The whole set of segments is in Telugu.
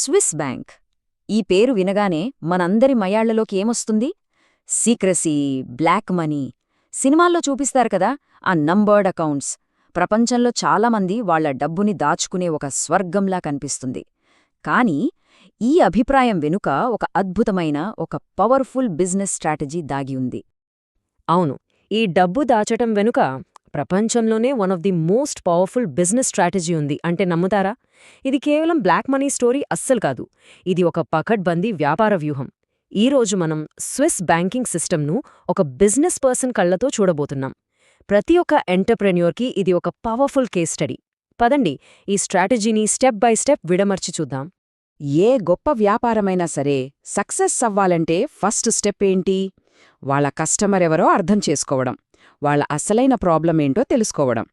Swiss bank. ఈ పేరు వినగానే మనందరి మయాళ్లలోకి ఏమొస్తుంది? Secrecy, black money. సినిమాల్లో చూపిస్తారు కదా ఆ నంబర్డ్ అకౌంట్స్. ప్రపంచంలో చాలామంది వాళ్ల డబ్బుని దాచుకునే ఒక స్వర్గంలా కనిపిస్తుంది. కానీ ఈ అభిప్రాయం వెనుక ఒక అద్భుతమైన, ఒక పవర్ఫుల్ బిజినెస్ స్ట్రాటజీ దాగి ఉంది. అవును, ఈ డబ్బు దాచటం వెనుక ప్రపంచంలోనే one of the most powerful business strategy ఉంది అంటే నమ్ముతారా? ఇది కేవలం బ్లాక్ మనీ స్టోరీ అస్సలు కాదు. ఇది ఒక పకడ్బందీ వ్యాపార వ్యూహం. ఈరోజు మనం స్విస్ బ్యాంకింగ్ సిస్టమ్ను ఒక బిజినెస్ పర్సన్ కళ్లతో చూడబోతున్నాం. ప్రతి ఒక్క ఎంటర్ప్రెన్యూర్కి ఇది ఒక పవర్ఫుల్ కేస్ స్టడీ. పదండి, ఈ స్ట్రాటజీని స్టెప్ బై స్టెప్ విడమర్చి చూద్దాం. ఏ గొప్ప వ్యాపారమైనా సరే సక్సెస్ అవ్వాలంటే ఫస్ట్ స్టెప్ ఏంటి? వాళ్ళ కస్టమర్ ఎవరో అర్థం చేసుకోవడం, వాళ్ళ అసలైన ప్రాబ్లం ఏంటో తెలుసుకోవడం.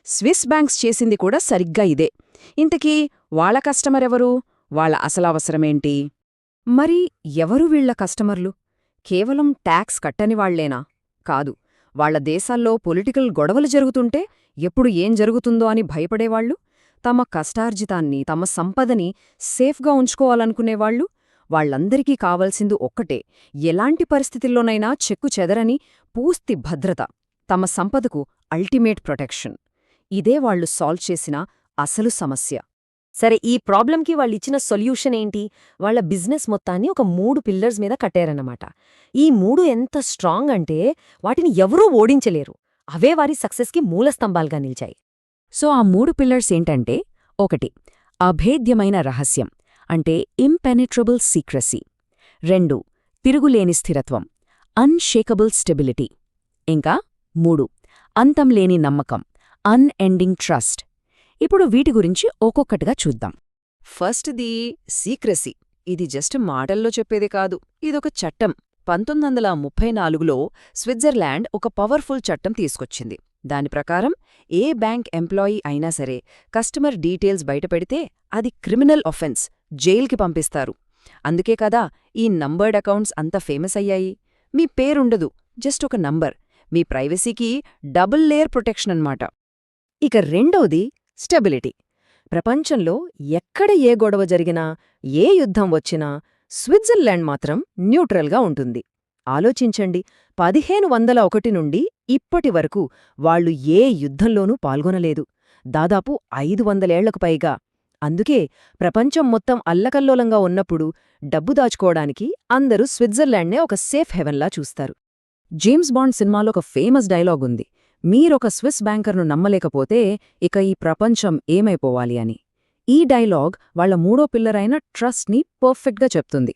స్విస్ బ్యాంక్స్ చేసింది కూడా సరిగ్గా ఇదే. ఇంతకీ వాళ్ళ కస్టమర్ ఎవరు? వాళ్ళ అసలవసరమేంటి? మరి ఎవరు వీళ్ల కస్టమర్లు? కేవలం ట్యాక్స్ కట్టని వాళ్లేనా? కాదు. వాళ్ల దేశాల్లో పొలిటికల్ గొడవలు జరుగుతుంటే ఎప్పుడు ఏం జరుగుతుందో అని భయపడేవాళ్లు, తమ కష్టార్జితాన్ని, తమ సంపదని సేఫ్గా ఉంచుకోవాలనుకునేవాళ్లు. వాళ్లందరికీ కావలసింది ఒక్కటే, ఎలాంటి పరిస్థితుల్లోనైనా చెక్కు చెదరని పూర్తి భద్రత, తమ సంపదకు అల్టిమేట్ ప్రొటెక్షన్. ఇదే వాళ్లు సాల్వ్ చేసిన అసలు సమస్య. సరే, ఈ ప్రాబ్లంకి వాళ్ళిచ్చిన సొల్యూషన్ ఏంటి? వాళ్ల బిజినెస్ మొత్తాన్ని ఒక 3 పిల్లర్స్ మీద కట్టారన్నమాట. ఈ 3 ఎంత స్ట్రాంగ్ అంటే వాటిని ఎవరూ ఓడించలేరు. అవే వారి సక్సెస్కి మూలస్తంభాలుగా నిలిచాయి. సో ఆ 3 పిల్లర్స్ ఏంటంటే, 1. అభేద్యమైన రహస్యం అంటే ఇంపెనిట్రబుల్ సీక్రసీ. 2. తిరుగులేని స్థిరత్వం, అన్షేకబుల్ స్టెబిలిటీ. ఇంకా 3. అంతంలేని నమ్మకం, అన్ఎండింగ్ ట్రస్ట్. ఇప్పుడు వీటి గురించి ఒక్కొక్కటిగా చూద్దాం. ఫస్ట్ది సీక్రసీ. ఇది జస్ట్ మాటల్లో చెప్పేది కాదు, ఇదొక చట్టం. 1934లో స్విట్జర్లాండ్ ఒక పవర్ఫుల్ చట్టం తీసుకొచ్చింది. దాని ప్రకారం ఏ బ్యాంక్ ఎంప్లాయీ అయినా సరే కస్టమర్ డీటెయిల్స్ బయటపెడితే అది క్రిమినల్ ఒఫెన్స్, జైల్కి పంపిస్తారు. అందుకే కదా ఈ నంబర్డ్ అకౌంట్స్ అంత ఫేమస్ అయ్యాయి. మీ పేరుండదు, జస్ట్ ఒక నంబర్. మీ ప్రైవసీకి డబుల్ లేయర్ ప్రొటెక్షన్ అన్నమాట. ఇక రెండోది స్టెబిలిటీ. ప్రపంచంలో ఎక్కడ ఏ గొడవ జరిగినా, ఏ యుద్ధం వచ్చినా స్విట్జర్లాండ్ మాత్రం న్యూట్రల్గా ఉంటుంది. ఆలోచించండి, 1501 నుండి ఇప్పటి వరకు వాళ్లు ఏ యుద్ధంలోనూ పాల్గొనలేదు. దాదాపు 500 ఏళ్లకు పైగా. అందుకే ప్రపంచం మొత్తం అల్లకల్లోలంగా ఉన్నప్పుడు డబ్బు దాచుకోవడానికి అందరూ స్విట్జర్లాండ్నే ఒక సేఫ్ హెవెన్లా చూస్తారు. జేమ్స్ బాండ్ సినిమాలో ఒక ఫేమస్ డైలాగ్ ఉంది, మీరొక స్విస్ బ్యాంకర్ను నమ్మలేకపోతే ఇక ఈ ప్రపంచం ఏమైపోవాలి అని. ఈ డైలాగ్ వాళ్ల 3వ పిల్లరైన ట్రస్ట్ని పర్ఫెక్ట్గా చెప్తుంది.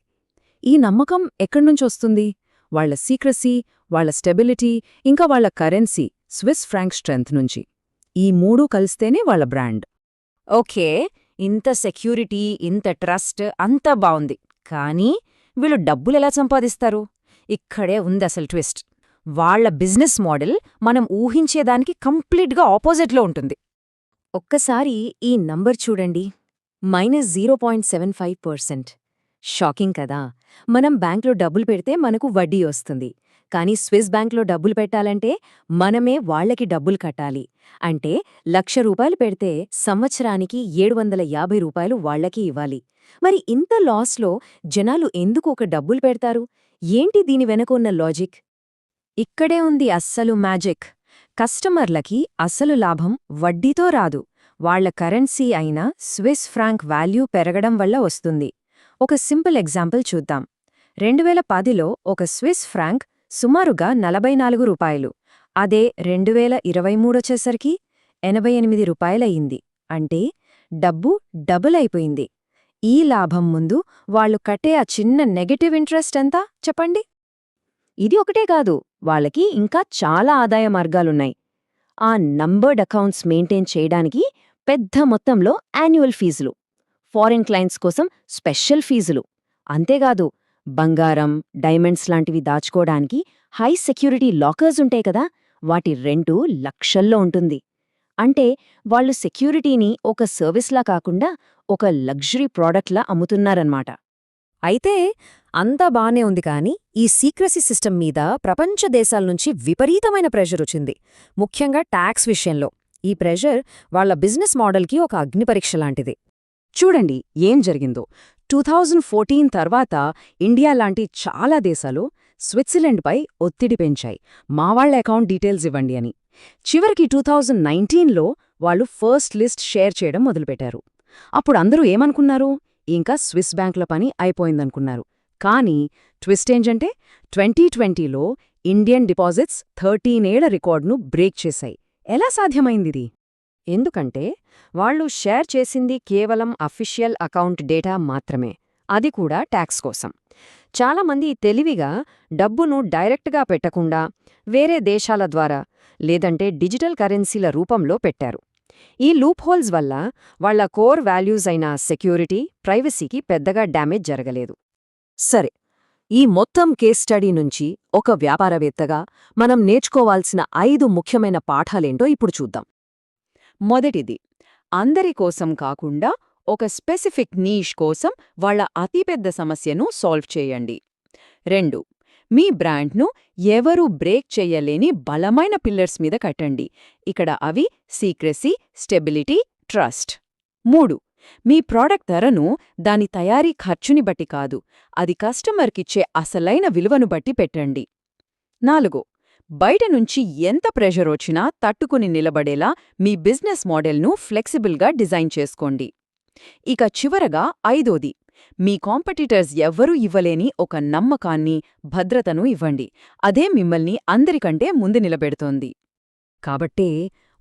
ఈ నమ్మకం ఎక్కడ్నుంచొస్తుంది? వాళ్ల సీక్రసీ, వాళ్ల స్టెబిలిటీ, ఇంకా వాళ్ల కరెన్సీ స్విస్ ఫ్రాంక్ స్ట్రెంగ్త్ నుంచి. ఈ 3 కలిస్తేనే వాళ్ల బ్రాండ్. ఓకే, ఇంత సెక్యూరిటీ, ఇంత ట్రస్ట్ అంతా బావుంది. కానీ వీళ్ళు డబ్బులెలా సంపాదిస్తారు? ఇక్కడే ఉందసలు ట్విస్ట్. వాళ్ల బిజినెస్ మోడల్ మనం ఊహించేదానికి కంప్లీట్గా ఆపోజిట్లో ఉంటుంది. ఒక్కసారి ఈ నంబర్ చూడండి, -0.75%. షాకింగ్ కదా? మనం బ్యాంక్లో డబ్బులు పెడితే మనకు వడ్డీ వస్తుంది. కానీ స్విస్ బ్యాంక్లో డబ్బులు పెట్టాలంటే మనమే వాళ్లకి డబ్బులు కట్టాలి. అంటే ₹1,00,000 పెడితే సంవత్సరానికి ₹750 వాళ్లకి ఇవ్వాలి. మరి ఇంత లాస్లో జనాలు ఎందుకు ఒక డబ్బులు పెడతారు? ఏంటి దీని వెనక ఉన్న లాజిక్? ఇక్కడే ఉంది అస్సలు మ్యాజిక్. కస్టమర్లకి అసలు లాభం వడ్డీతో రాదు, వాళ్ల కరెన్సీ అయిన స్విస్ ఫ్రాంక్ వాల్యూ పెరగడం వల్ల వస్తుంది. ఒక సింపుల్ ఎగ్జాంపుల్ చూద్దాం. 2010లో ఒక స్విస్ ఫ్రాంక్ సుమారుగా ₹44. అదే 2023 వచ్చేసరికి ₹88 అయింది. అంటే డబ్బు డబుల్ అయిపోయింది. ఈ లాభం ముందు వాళ్లు కట్టే ఆ చిన్న నెగటివ్ ఇంట్రెస్ట్ ఎంత చెప్పండి? ఇది ఒకటే కాదు, వాళ్ళకి ఇంకా చాలా ఆదాయ మార్గాలున్నాయి. ఆ నంబర్డ్ అకౌంట్స్ మెయింటైన్ చేయడానికి పెద్ద మొత్తంలో యాన్యువల్ ఫీజులు, ఫారిన్ క్లయింట్స్ కోసం స్పెషల్ ఫీజులు, అంతేకాదు బంగారం, డైమండ్స్ లాంటివి దాచుకోవడానికి హై సెక్యూరిటీ లాకర్స్ ఉంటాయి కదా, వాటి రెంటు లక్షల్లో ఉంటుంది. అంటే వాళ్లు సెక్యూరిటీని ఒక సర్వీస్లా కాకుండా ఒక లగ్జరీ ప్రాడక్ట్లా అమ్ముతున్నారన్నమాట. అయితే అంతా బానే ఉంది కానీ ఈ సీక్రసీ సిస్టమ్ మీద ప్రపంచ దేశాల్నుంచి విపరీతమైన ప్రెషర్ వచ్చింది, ముఖ్యంగా ట్యాక్స్ విషయంలో. ఈ ప్రెషర్ వాళ్ల బిజినెస్ మోడల్కి ఒక అగ్నిపరీక్ష లాంటిది. చూడండి ఏం జరిగిందో. 2014 తర్వాత ఇండియా లాంటి చాలా దేశాలు స్విట్జర్లాండ్పై ఒత్తిడి పెంచాయి, మా వాళ్ళ అకౌంట్ డీటెయిల్స్ ఇవ్వండి అని. చివరికి 2019లో వాళ్ళు ఫస్ట్ లిస్ట్ షేర్ చేయడం మొదలుపెట్టారు. అప్పుడు అందరూ ఏమనుకున్నారు, ఇంకా స్విస్ బ్యాంకుల పని అయిపోయిందనుకున్నారు. కానీ ట్విస్ట్ ఏంటంటే 2020లో ఇండియన్ డిపాజిట్స్ 13 ఏళ్ల రికార్డును బ్రేక్ చేశాయి. ఎలా సాధ్యమైందిది? ఎందుకంటే వాళ్ళు షేర్ చేసింది కేవలం అఫీషియల్ అకౌంట్ డేటా మాత్రమే, అది కూడా ట్యాక్స్ కోసం. చాలామంది తెలివిగా డబ్బును డైరెక్ట్గా పెట్టకుండా వేరే దేశాల ద్వారా లేదంటే డిజిటల్ కరెన్సీల రూపంలో పెట్టారు. ఈ లూప్హోల్స్ వల్ల వాళ్ల కోర్ వాల్యూస్ అయిన సెక్యూరిటీ, ప్రైవసీకి పెద్దగా డ్యామేజ్ జరగలేదు. సరే, ఈ మొత్తం కేస్ స్టడీ నుంచి ఒక వ్యాపారవేత్తగా మనం నేర్చుకోవాల్సిన 5 ముఖ్యమైన పాఠాలేంటో ఇప్పుడు చూద్దాం. మొదటిది, అందరి కోసం కాకుండా ఒక స్పెసిఫిక్ నీష్ కోసం వాళ్ళ అతిపెద్ద సమస్యను సాల్వ్ చేయండి. 2, మీ బ్రాండ్ను ఎవరూ బ్రేక్ చెయ్యలేని బలమైన పిల్లర్స్ మీద కట్టండి. ఇక్కడ అవి సీక్రెసీ, స్టెబిలిటీ, ట్రస్ట్. 3, మీ ప్రాడక్ట్ ధరను దాని తయారీ ఖర్చుని బట్టి కాదు, అది కస్టమర్కిచ్చే అసలైన విలువను బట్టి పెట్టండి. 4, బయట నుంచి ఎంత ప్రెషర్ వచ్చినా తట్టుకుని నిలబడేలా మీ బిజినెస్ మోడల్ను ఫ్లెక్సిబుల్గా డిజైన్ చేసుకోండి. ఇక చివరగా 5ది, మీ కాంపిటీటర్స్ ఎవ్వరూ ఇవ్వలేని ఒక నమ్మకాన్ని, భద్రతను ఇవ్వండి. అదే మిమ్మల్ని అందరికంటే ముందు నిలబెడుతోంది. కాబట్టే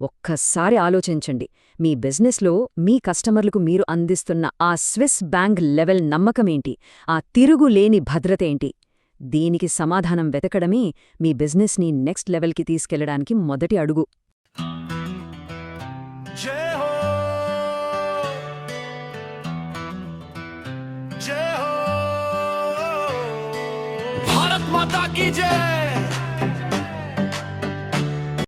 ఒక్కసారి ఆలోచించండి, మీ బిజినెస్లో మీ కస్టమర్లకు మీరు అందిస్తున్న ఆ స్విస్ బ్యాంక్ లెవెల్ నమ్మకమేంటి, ఆ తిరుగులేని భద్రతేంటి? దీనికి సమాధానం వెతకడమే మీ బిజినెస్ని నెక్స్ట్ లెవెల్కి తీసుకెళ్లడానికి మొదటి అడుగు. जय हो जय हो भारत माता की जय।